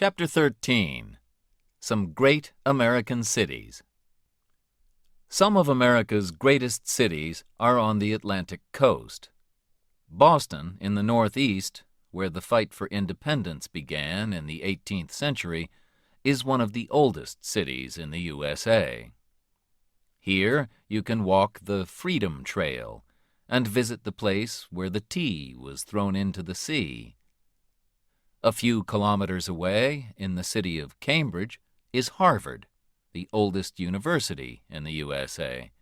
Chapter 13. Some Great American Cities. Some of America's greatest cities are on the Atlantic coast. Boston, in the Northeast, where the fight for independence began in the 18th century, is one of the oldest cities in the USA. Here you can walk the Freedom Trail and visit the place where the tea was thrown into the sea. A few kilometers away, in the city of Cambridge, is Harvard, the oldest university in the USA,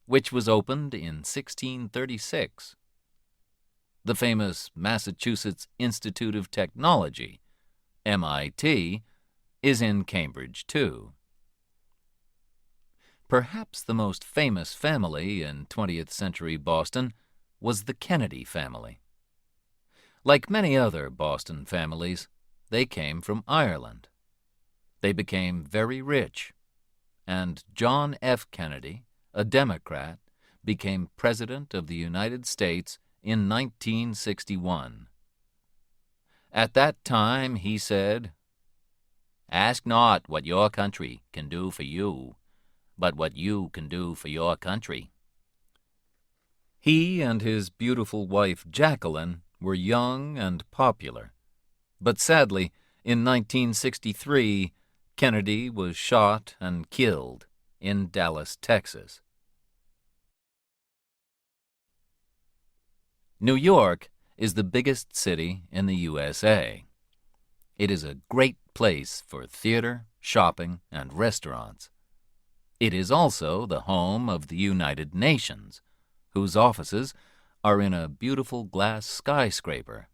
which was opened in 1636. The famous Massachusetts Institute of Technology, MIT, is in Cambridge, too. Perhaps the most famous family in 20th century Boston was the Kennedy family. Like many other Boston families, they came from Ireland. They became very rich, and John F. Kennedy, a Democrat, became President of the United States in 1961. At that time, he said, "Ask not what your country can do for you, but what you can do for your country." He and his beautiful wife Jacqueline were young and popular, but sadly, in 1963, Kennedy was shot and killed in Dallas, Texas. New York is the biggest city in the USA. It is a great place for theater, shopping, and restaurants. It is also the home of the United Nations, whose offices are in a beautiful glass skyscraper.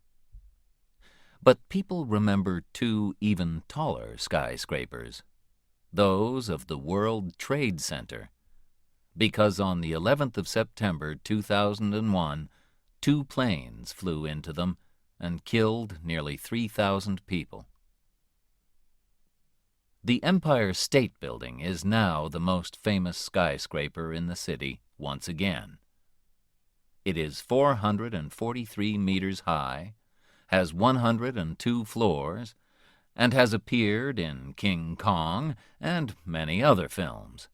But people remember two even taller skyscrapers, those of the World Trade Center, because on the 11th of September 2001, two planes flew into them and killed nearly 3,000 people. The Empire State Building is now the most famous skyscraper in the city once again. It is 443 meters high, has 102 floors, and has appeared in King Kong and many other films.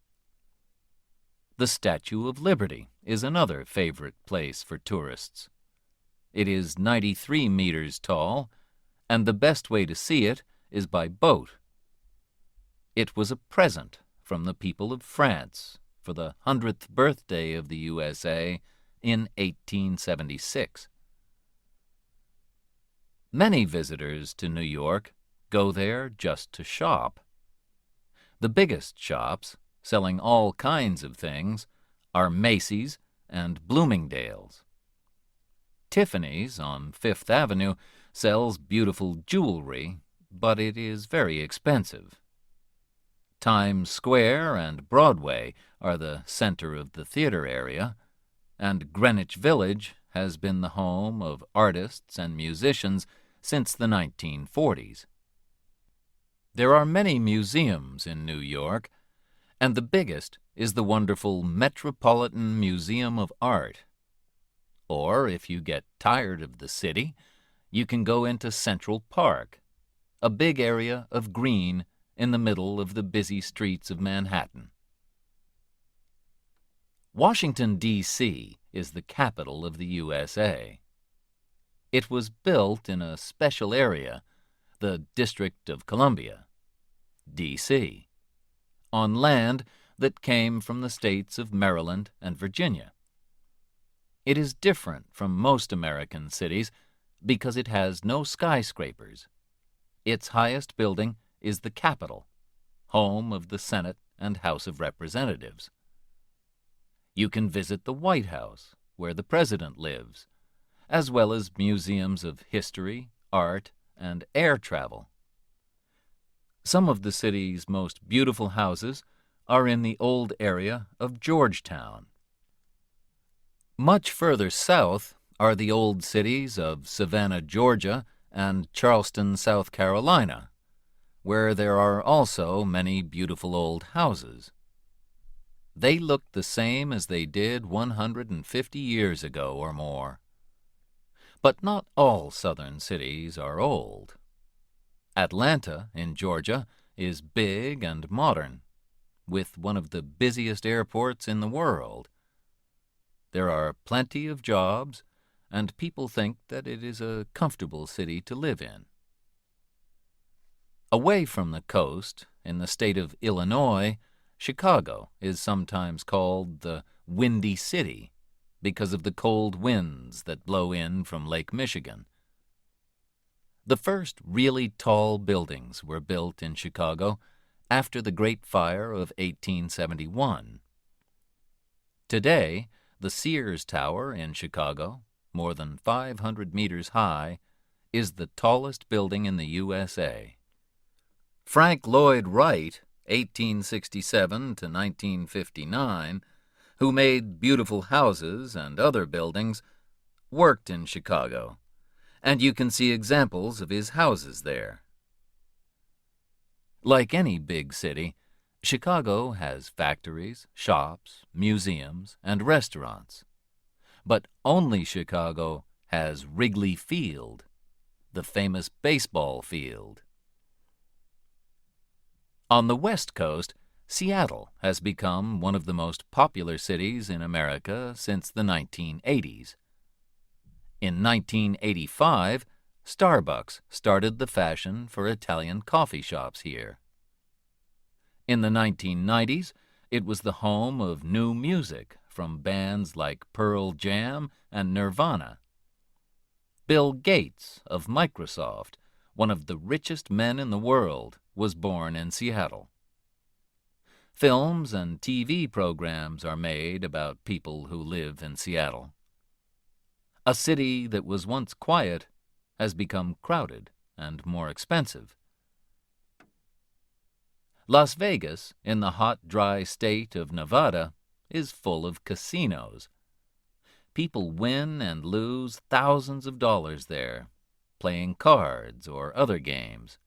The Statue of Liberty is another favorite place for tourists. It is 93 meters tall, and the best way to see it is by boat. It was a present from the people of France for the 100th birthday of the USA in 1876. Many visitors to New York go there just to shop. The biggest shops, selling all kinds of things, are Macy's and Bloomingdale's. Tiffany's on Fifth Avenue sells beautiful jewelry, but it is very expensive. Times Square and Broadway are the center of the theater area, and Greenwich Village has been the home of artists and musicians since the 1940s. There are many museums in New York, and the biggest is the wonderful Metropolitan Museum of Art. Or, if you get tired of the city, you can go into Central Park, a big area of green in the middle of the busy streets of Manhattan. Washington, D.C. is the capital of the USA. It was built in a special area, the District of Columbia, D.C., on land that came from the states of Maryland and Virginia. It is different from most American cities because it has no skyscrapers. Its highest building is the Capitol, home of the Senate and House of Representatives. You can visit the White House, where the President lives, as well as museums of history, art, and air travel. Some of the city's most beautiful houses are in the old area of Georgetown. Much further south are the old cities of Savannah, Georgia, and Charleston, South Carolina, where there are also many beautiful old houses. They look the same as they did 150 years ago or more. But not all southern cities are old. Atlanta, in Georgia, is big and modern, with one of the busiest airports in the world. There are plenty of jobs, and people think that it is a comfortable city to live in. Away from the coast, in the state of Illinois, Chicago is sometimes called the Windy City because of the cold winds that blow in from Lake Michigan. The first really tall buildings were built in Chicago after the Great Fire of 1871. Today, the Sears Tower in Chicago, more than 500 meters high, is the tallest building in the USA. Frank Lloyd Wright, 1867 to 1959, who made beautiful houses and other buildings, worked in Chicago, and you can see examples of his houses there. Like any big city, Chicago has factories, shops, museums, and restaurants. But only Chicago has Wrigley Field, the famous baseball field. On the West Coast, Seattle has become one of the most popular cities in America since the 1980s. In 1985, Starbucks started the fashion for Italian coffee shops here. In the 1990s, it was the home of new music from bands like Pearl Jam and Nirvana. Bill Gates of Microsoft, one of the richest men in the world, was born in Seattle. Films and TV programs are made about people who live in Seattle. A city that was once quiet has become crowded and more expensive. Las Vegas, in the hot, dry state of Nevada, is full of casinos. People win and lose thousands of dollars there, playing cards or other games.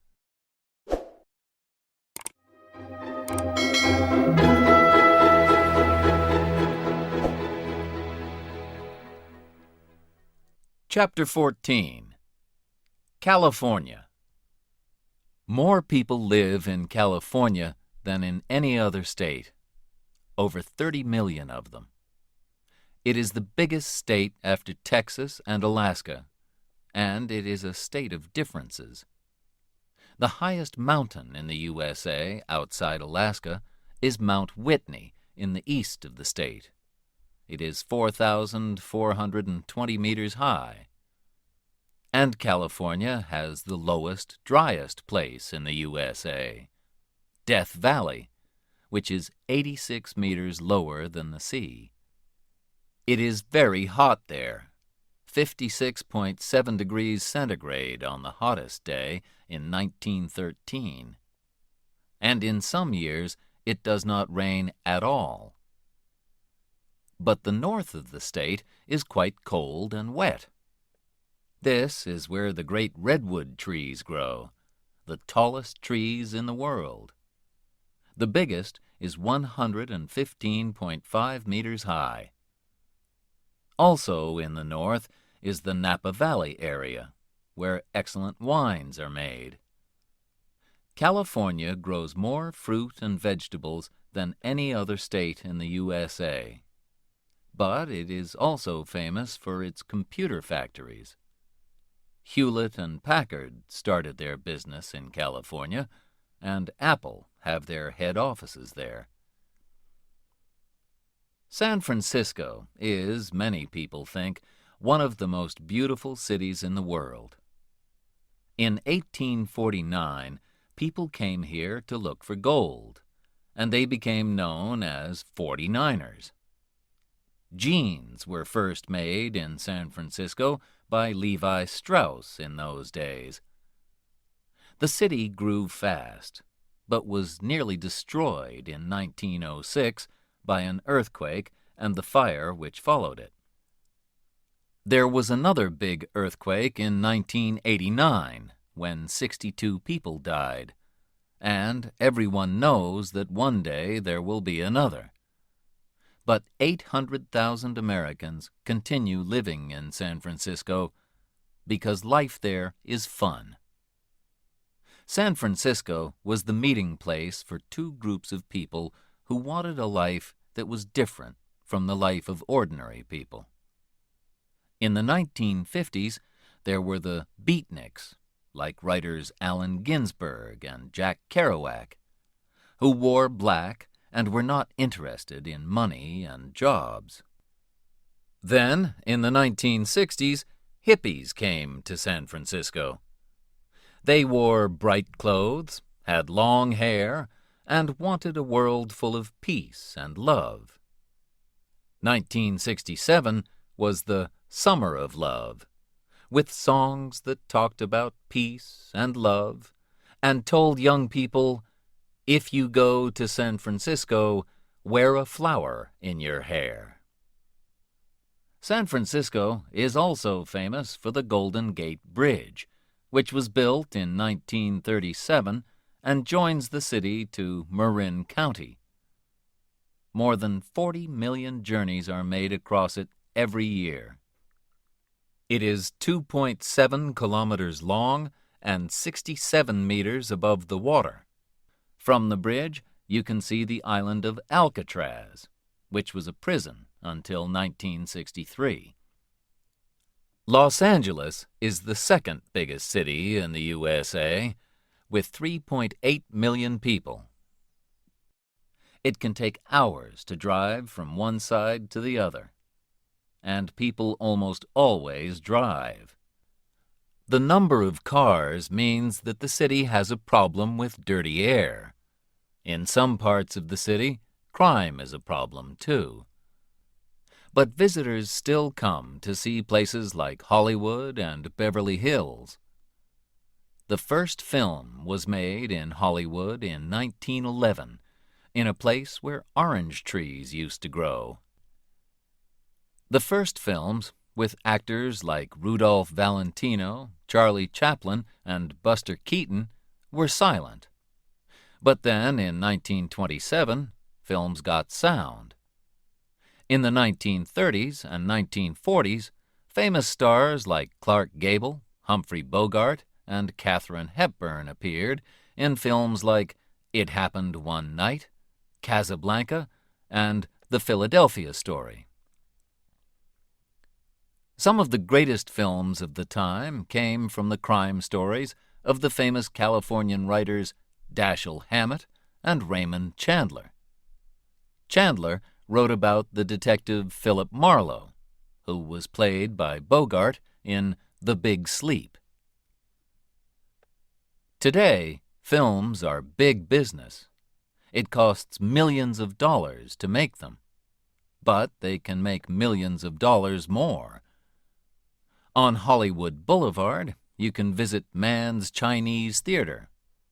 Chapter 14. California. More people live in California than in any other state, over 30 million of them. It is the biggest state after Texas and Alaska, and it is a state of differences. The highest mountain in the USA outside Alaska is Mount Whitney in the east of the state. It is 4,420 meters high. And California has the lowest, driest place in the USA, Death Valley, which is 86 meters lower than the sea. It is very hot there, 56.7 degrees centigrade on the hottest day in 1913. And in some years, it does not rain at all. But the north of the state is quite cold and wet. This is where the great redwood trees grow, the tallest trees in the world. The biggest is 115.5 meters high. Also in the north is the Napa Valley area, where excellent wines are made. California grows more fruit and vegetables than any other state in the USA. But it is also famous for its computer factories. Hewlett and Packard started their business in California, and Apple have their head offices there. San Francisco is, many people think, one of the most beautiful cities in the world. In 1849, people came here to look for gold, and they became known as 49ers. Jeans were first made in San Francisco by Levi Strauss in those days. The city grew fast, but was nearly destroyed in 1906 by an earthquake and the fire which followed it. There was another big earthquake in 1989 when 62 people died, and everyone knows that one day there will be another. But 800,000 Americans continue living in San Francisco because life there is fun. San Francisco was the meeting place for two groups of people who wanted a life that was different from the life of ordinary people. In the 1950s, there were the beatniks, like writers Allen Ginsberg and Jack Kerouac, who wore black and were not interested in money and jobs. Then, in the 1960s, hippies came to San Francisco. They wore bright clothes, had long hair, and wanted a world full of peace and love. 1967 was the Summer of Love, with songs that talked about peace and love and told young people, if you go to San Francisco, wear a flower in your hair. San Francisco is also famous for the Golden Gate Bridge, which was built in 1937 and joins the city to Marin County. More than 40 million journeys are made across it every year. It is 2.7 kilometers long and 67 meters above the water. From the bridge, you can see the island of Alcatraz, which was a prison until 1963. Los Angeles is the second biggest city in the USA, with 3.8 million people. It can take hours to drive from one side to the other, and people almost always drive. The number of cars means that the city has a problem with dirty air. In some parts of the city, crime is a problem too. But visitors still come to see places like Hollywood and Beverly Hills. The first film was made in Hollywood in 1911, in a place where orange trees used to grow. The first films, with actors like Rudolph Valentino, Charlie Chaplin, and Buster Keaton, were silent. But then, in 1927, films got sound. In the 1930s and 1940s, famous stars like Clark Gable, Humphrey Bogart, and Katharine Hepburn appeared in films like It Happened One Night, Casablanca, and The Philadelphia Story. Some of the greatest films of the time came from the crime stories of the famous Californian writers Dashiell Hammett and Raymond Chandler. Chandler wrote about the detective Philip Marlowe, who was played by Bogart in The Big Sleep. Today, films are big business. It costs millions of dollars to make them, but they can make millions of dollars more. On Hollywood Boulevard, you can visit Mann's Chinese Theater,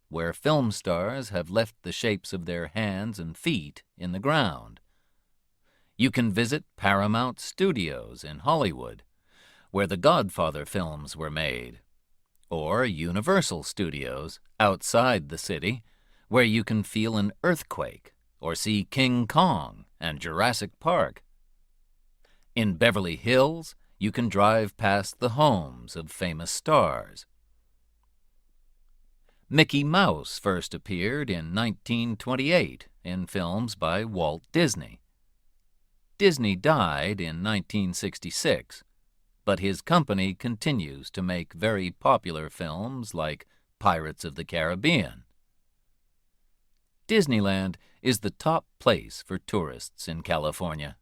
where film stars have left the shapes of their hands and feet in the ground. You can visit Paramount Studios in Hollywood, where the Godfather films were made, or Universal Studios outside the city, where you can feel an earthquake or see King Kong and Jurassic Park. In Beverly Hills, you can drive past the homes of famous stars. Mickey Mouse first appeared in 1928 in films by Walt Disney. Disney died in 1966, but his company continues to make very popular films like Pirates of the Caribbean. Disneyland is the top place for tourists in California.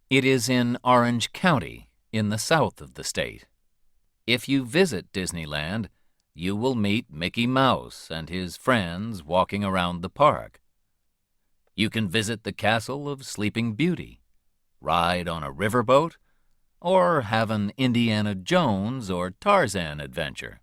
It is in Orange County, in the south of the state. If you visit Disneyland, you will meet Mickey Mouse and his friends walking around the park. You can visit the castle of Sleeping Beauty, ride on a riverboat, or have an Indiana Jones or Tarzan adventure.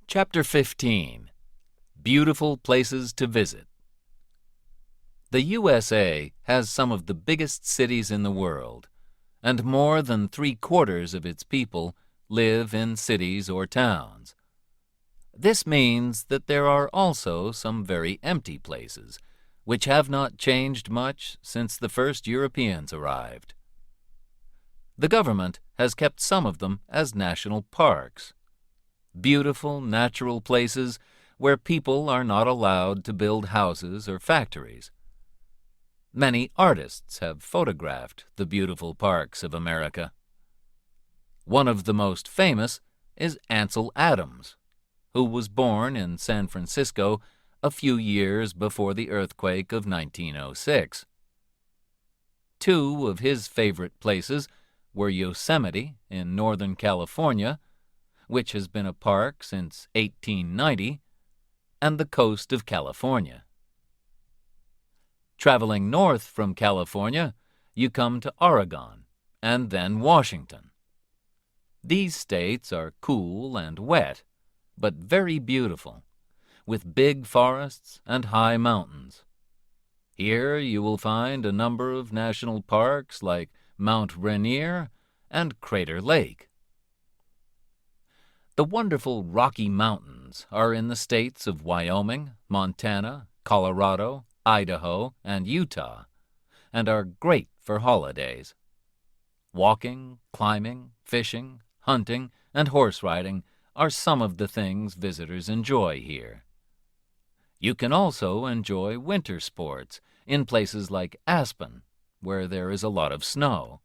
Chapter 15. Beautiful Places to Visit. The USA has some of the biggest cities in the world, and more than 3/4 of its people live in cities or towns. This means that there are also some very empty places, which have not changed much since the first Europeans arrived. The government has kept some of them as national parks, beautiful natural places where people are not allowed to build houses or factories. Many artists have photographed the beautiful parks of America. One of the most famous is Ansel Adams, who was born in San Francisco a few years before the earthquake of 1906. Two of his favorite places were Yosemite in Northern California, which has been a park since 1890, and the coast of California. Traveling north from California, you come to Oregon and then Washington. These states are cool and wet, but very beautiful, with big forests and high mountains. Here you will find a number of national parks like Mount Rainier and Crater Lake. The wonderful Rocky Mountains are in the states of Wyoming, Montana, Colorado, Idaho, and Utah, and are great for holidays. Walking, climbing, fishing, hunting, and horse riding are some of the things visitors enjoy here. You can also enjoy winter sports in places like Aspen, where there is a lot of snow.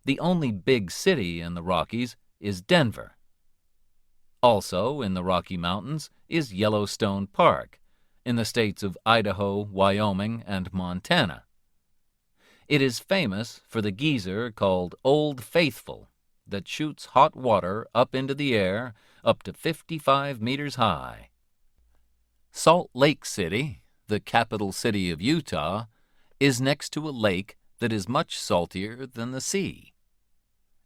The only big city in the Rockies is Denver. Also in the Rocky Mountains is Yellowstone Park, in the states of Idaho, Wyoming, and Montana. It is famous for the geyser called Old Faithful that shoots hot water up into the air up to 55 meters high. Salt Lake City, the capital city of Utah, is next to a lake that is much saltier than the sea.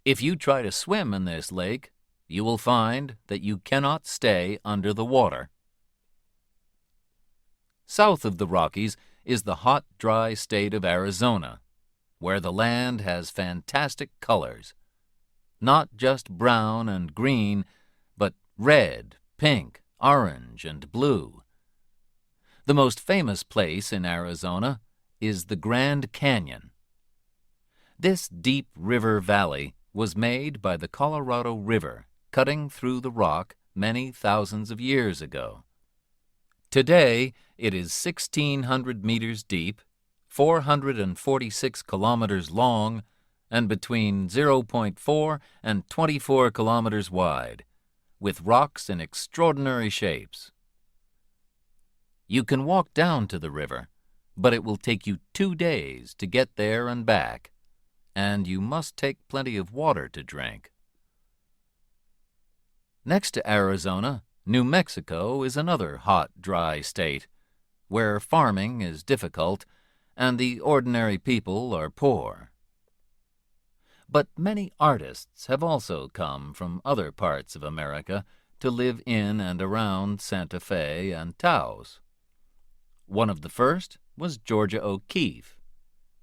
If you try to swim in this lake, you will find that you cannot stay under the water. South of the Rockies is the hot, dry state of Arizona, where the land has fantastic colors. Not just brown and green, but red, pink, orange, and blue. The most famous place in Arizona is the Grand Canyon. This deep river valley was made by the Colorado River cutting through the rock many thousands of years ago. Today, it is 1,600 meters deep, 446 kilometers long, and between 0.4 and 24 kilometers wide, with rocks in extraordinary shapes. You can walk down to the river, but it will take you 2 days to get there and back, and you must take plenty of water to drink. Next to Arizona, New Mexico is another hot, dry state, where farming is difficult and the ordinary people are poor. But many artists have also come from other parts of America to live in and around Santa Fe and Taos. One of the first was Georgia O'Keeffe,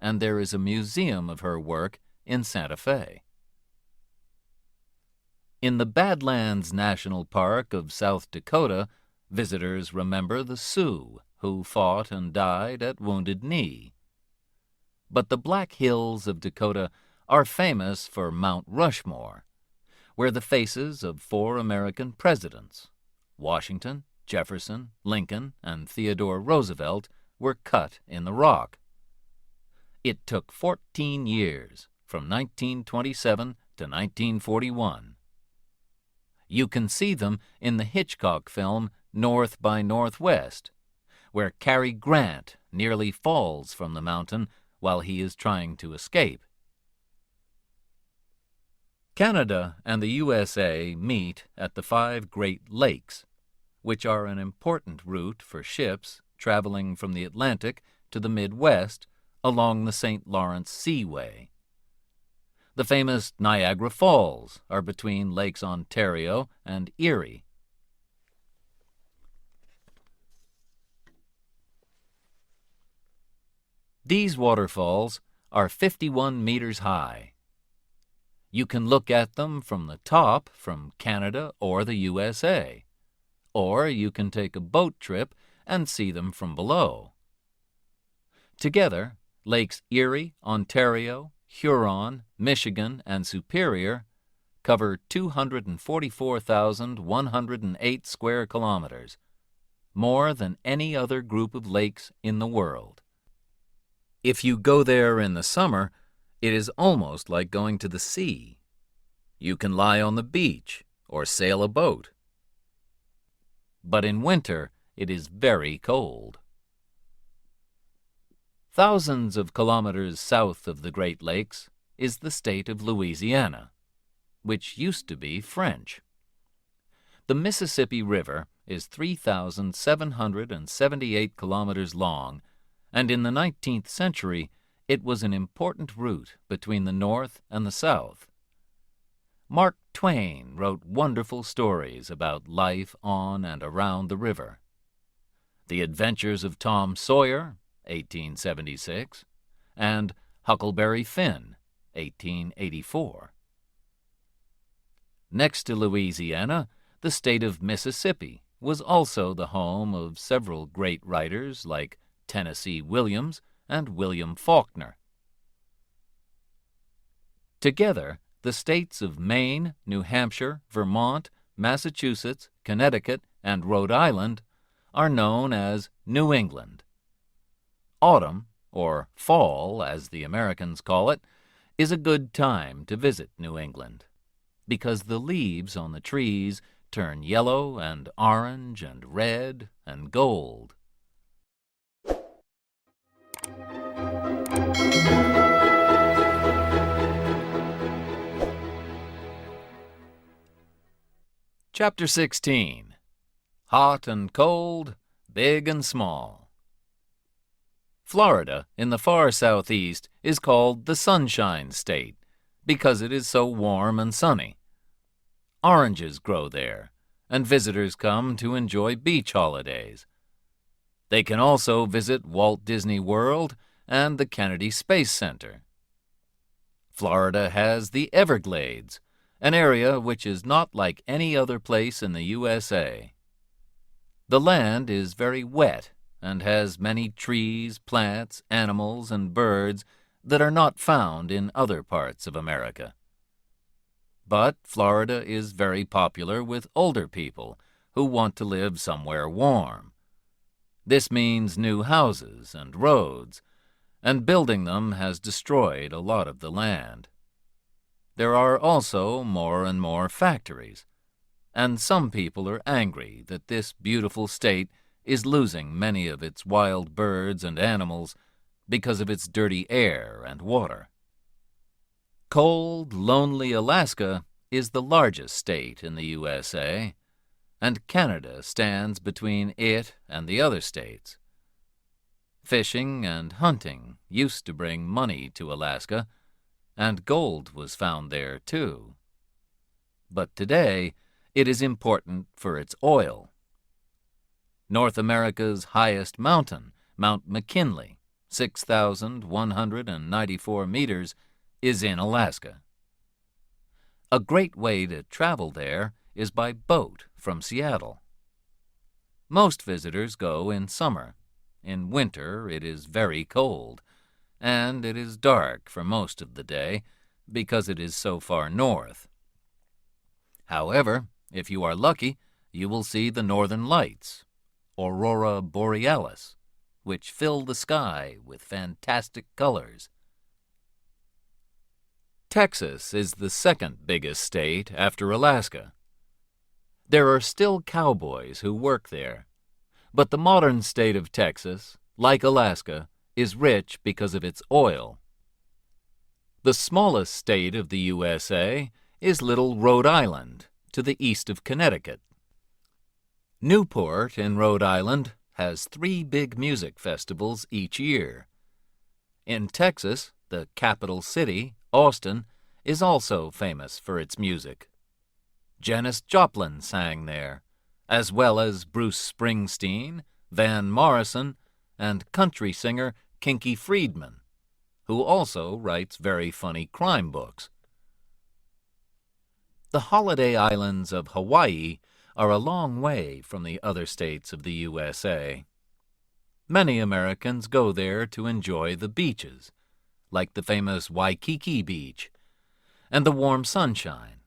and there is a museum of her work in Santa Fe. In the Badlands National Park of South Dakota, visitors remember the Sioux who fought and died at Wounded Knee. But the Black Hills of Dakota are famous for Mount Rushmore, where the faces of 4 American presidents, Washington, Jefferson, Lincoln, and Theodore Roosevelt, were cut in the rock. It took 14 years, from 1927 to 1941. You can see them in the Hitchcock film North by Northwest, where Cary Grant nearly falls from the mountain while he is trying to escape. Canada and the USA meet at the 5 Great Lakes, which are an important route for ships traveling from the Atlantic to the Midwest along the St. Lawrence Seaway. The famous Niagara Falls are between Lakes Ontario and Erie. These waterfalls are 51 meters high. You can look at them from the top from Canada or the USA, or you can take a boat trip and see them from below. Together, Lakes Erie, Ontario, Huron, Michigan, and Superior cover 244,108 square kilometers, more than any other group of lakes in the world. If you go there in the summer, it is almost like going to the sea. You can lie on the beach or sail a boat. But in winter, it is very cold. Thousands of kilometers south of the Great Lakes is the state of Louisiana, which used to be French. The Mississippi River is 3,778 kilometers long, and in the 19th century it was an important route between the North and the South. Mark Twain wrote wonderful stories about life on and around the river. The Adventures of Tom Sawyer, 1876, and Huckleberry Finn, 1884. Next to Louisiana, the state of Mississippi was also the home of several great writers like Tennessee Williams and William Faulkner. Together, the states of Maine, New Hampshire, Vermont, Massachusetts, Connecticut, and Rhode Island are known as New England. Autumn, or fall as the Americans call it, is a good time to visit New England because the leaves on the trees turn yellow and orange and red and gold. Chapter 16. Hot and Cold, Big and Small. Florida, in the far southeast, is called the Sunshine State because it is so warm and sunny. Oranges grow there, and visitors come to enjoy beach holidays. They can also visit Walt Disney World and the Kennedy Space Center. Florida has the Everglades, an area which is not like any other place in the USA. The land is very wet and has many trees, plants, animals, and birds that are not found in other parts of America. But Florida is very popular with older people who want to live somewhere warm. This means new houses and roads, and building them has destroyed a lot of the land. There are also more and more factories, and some people are angry that this beautiful state is losing many of its wild birds and animals because of its dirty air and water. Cold, lonely Alaska is the largest state in the USA, and Canada stands between it and the other states. Fishing and hunting used to bring money to Alaska, and gold was found there too. But today, it is important for its oil. North America's highest mountain, Mount McKinley, 6,194 meters, is in Alaska. A great way to travel there is by boat from Seattle. Most visitors go in summer. In winter, it is very cold, and it is dark for most of the day because it is so far north. However, if you are lucky, you will see the northern lights, Aurora Borealis, which fill the sky with fantastic colors. Texas is the second biggest state after Alaska. There are still cowboys who work there, but the modern state of Texas, like Alaska, is rich because of its oil. The smallest state of the USA is little Rhode Island, to the east of Connecticut. Newport in Rhode Island has 3 big music festivals each year. In Texas, the capital city, Austin, is also famous for its music. Janis Joplin sang there, as well as Bruce Springsteen, Van Morrison, and country singer Kinky Friedman, who also writes very funny crime books. The holiday islands of Hawaii are a long way from the other states of the USA. Many Americans go there to enjoy the beaches, like the famous Waikiki Beach, and the warm sunshine.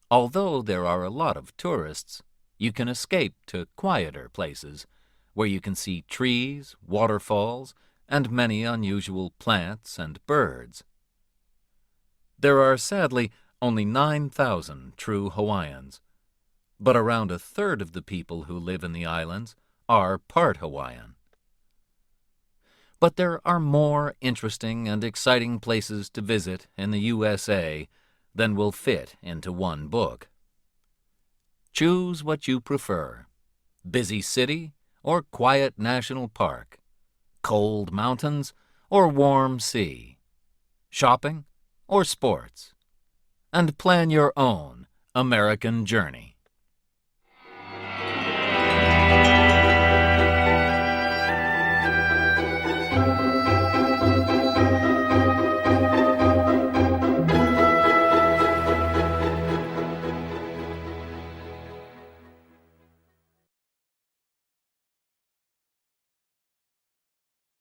Although there are a lot of tourists, you can escape to quieter places where you can see trees, waterfalls, and many unusual plants and birds. There are sadly only 9,000 true Hawaiians, but around a third of the people who live in the islands are part Hawaiian. But there are more interesting and exciting places to visit in the USA than will fit into one book. Choose what you prefer: busy city or quiet national park, cold mountains or warm sea, shopping or sports, and plan your own American journey.